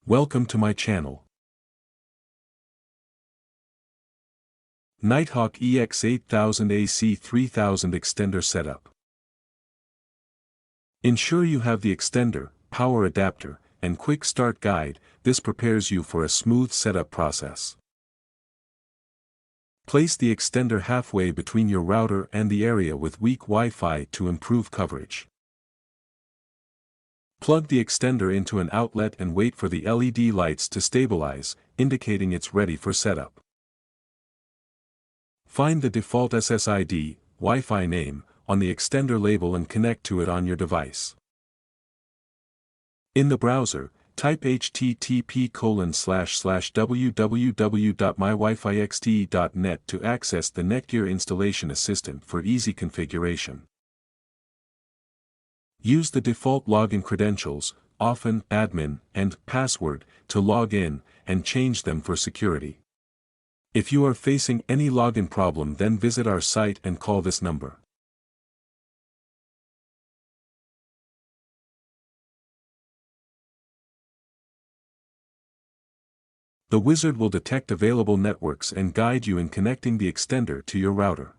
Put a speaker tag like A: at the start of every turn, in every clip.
A: Welcome to my channel. Nighthawk EX8000 AC3000 extender setup. Ensure you have the extender, power adapter, and quick start guide. This prepares you for a smooth setup process. Place the extender halfway between your router and the area with weak Wi-Fi to improve coverage. Plug the extender into an outlet and wait for the LED lights to stabilize, indicating it's ready for setup. Find the default SSID, Wi-Fi name, on the extender label and connect to it on your device. In the browser, type http://www.mywifixte.net to access the Netgear Installation Assistant for easy configuration. Use the default login credentials, often admin, and password, to log in, and change them for security. If you are facing any login problem, then visit our site and call this number. The wizard will detect available networks and guide you in connecting the extender to your router.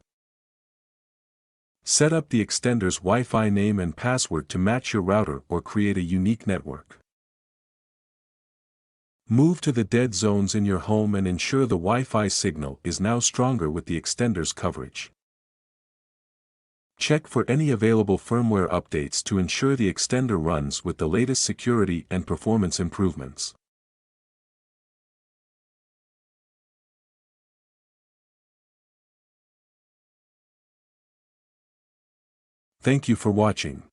A: Set up the extender's Wi-Fi name and password to match your router or create a unique network. Move to the dead zones in your home and ensure the Wi-Fi signal is now stronger with the extender's coverage. Check for any available firmware updates to ensure the extender runs with the latest security and performance improvements. Thank you for watching.